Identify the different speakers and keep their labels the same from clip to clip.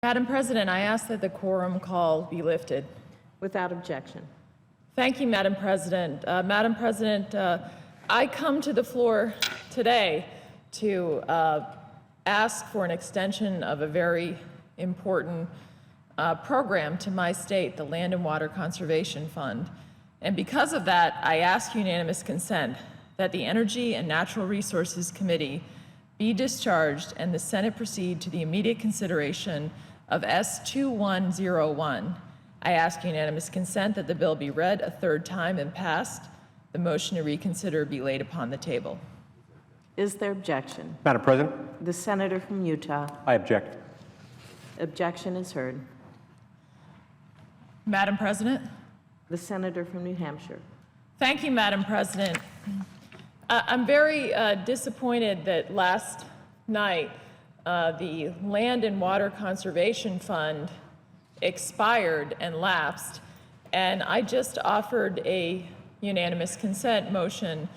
Speaker 1: Madam President, I ask that the quorum call be lifted.
Speaker 2: Without objection.
Speaker 1: Thank you, Madam President. Madam President, I come to the floor today to ask for an extension of a very important program to my state, the Land and Water Conservation Fund. And because of that, I ask unanimous consent that the Energy and Natural Resources Committee be discharged and the Senate proceed to the immediate consideration of S2101. I ask unanimous consent that the bill be read a third time and passed. The motion to reconsider be laid upon the table.
Speaker 2: Is there objection?
Speaker 3: Madam President,
Speaker 2: The senator from Utah.
Speaker 3: I object.
Speaker 2: Objection is heard.
Speaker 1: Madam President.
Speaker 2: The senator from New Hampshire.
Speaker 1: Thank you, Madam President. I'm very disappointed that last night the Land and Water Conservation Fund expired and lapsed, and I just offered a unanimous consent motion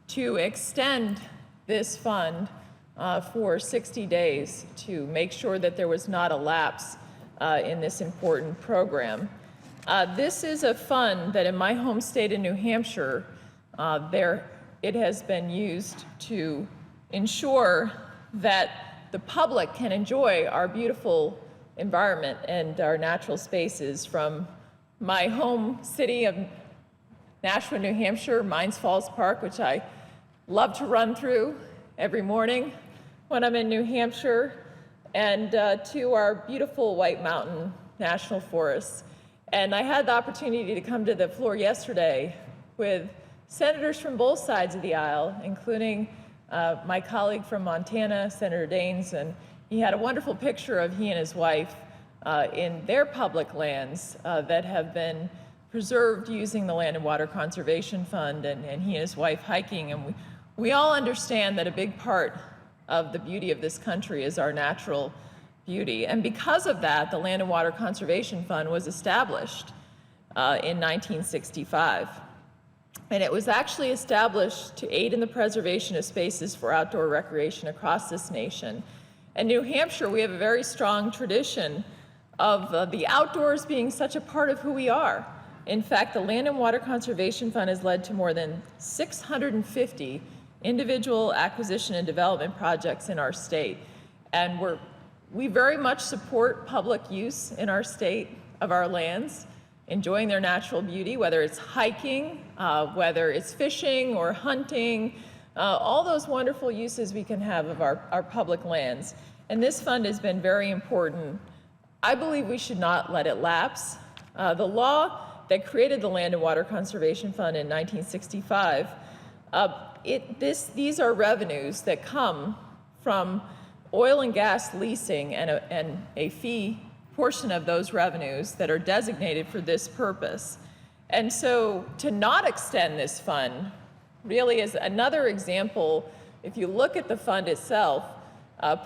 Speaker 1: to extend this fund for 60 days to make sure that there was not a lapse in this important program. This is a fund that in my home state of New Hampshire, it has been used to ensure that the public can enjoy our beautiful environment and our natural spaces. From my home city of Nashua, New Hampshire, Mines Falls Park, which I love to run through every morning when I'm in New Hampshire, and to our beautiful White Mountain National Forests. And I had the opportunity to come to the floor yesterday with senators from both sides of the aisle, including my colleague from Montana, Senator Daines, and he had a wonderful picture of he and his wife in their public lands that have been preserved using the Land and Water Conservation Fund, and he and his wife hiking. And we all understand that a big part of the beauty of this country is our natural beauty. And because of that, the Land and Water Conservation Fund was established in 1965. And it was actually established to aid in the preservation of spaces for outdoor recreation across this nation. In New Hampshire, we have a very strong tradition of the outdoors being such a part of who we are. In fact, the Land and Water Conservation Fund has led to more than 650 individual acquisition and development projects in our state. And we very much support public use in our state of our lands, enjoying their natural beauty, whether it's hiking, whether it's fishing or hunting, all those wonderful uses we can have of our public lands. And this fund has been very important. I believe we should not let it lapse. The law that created the Land and Water Conservation Fund in 1965, these are revenues that come from oil and gas leasing and a fee portion of those revenues that are designated for this purpose. And so to not extend this fund really is another example. If you look at the fund itself,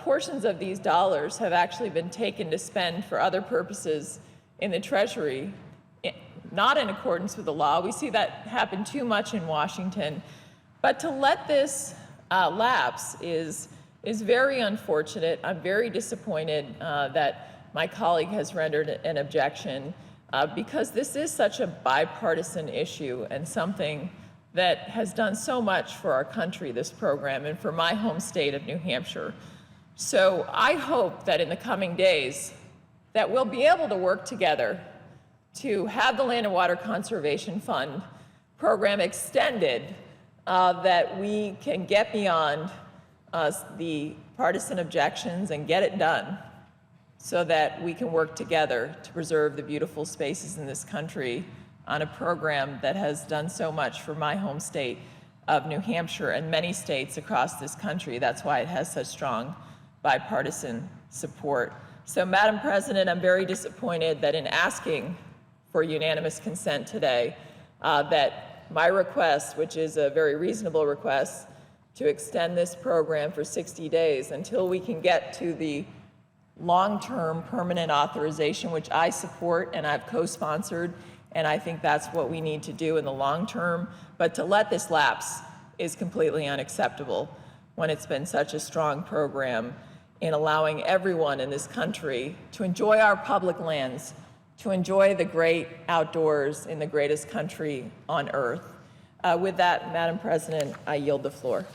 Speaker 1: portions of these dollars have actually been taken to spend for other purposes in the Treasury, not in accordance with the law. We see that happen too much in Washington. But to let this lapse is very unfortunate. I'm very disappointed that my colleague has rendered an objection because this is such a bipartisan issue and something that has done so much for our country, this program, and for my home state of New Hampshire. So I hope that in the coming days that we'll be able to work together to have the Land and Water Conservation Fund program extended, that we can get beyond the partisan objections and get it done so that we can work together to preserve the beautiful spaces in this country on a program that has done so much for my home state of New Hampshire and many states across this country. That's why it has such strong bipartisan support. So, Madam President, I'm very disappointed that in asking for unanimous consent today, that my request, which is a very reasonable request, to extend this program for 60 days until we can get to the long-term permanent authorization, which I support and I've co-sponsored, and I think that's what we need to do in the long term. But to let this lapse is completely unacceptable when it's been such a strong program. in allowing everyone in this country to enjoy our public lands, to enjoy the great outdoors in the greatest country on earth. With that, Madam President, I yield the floor.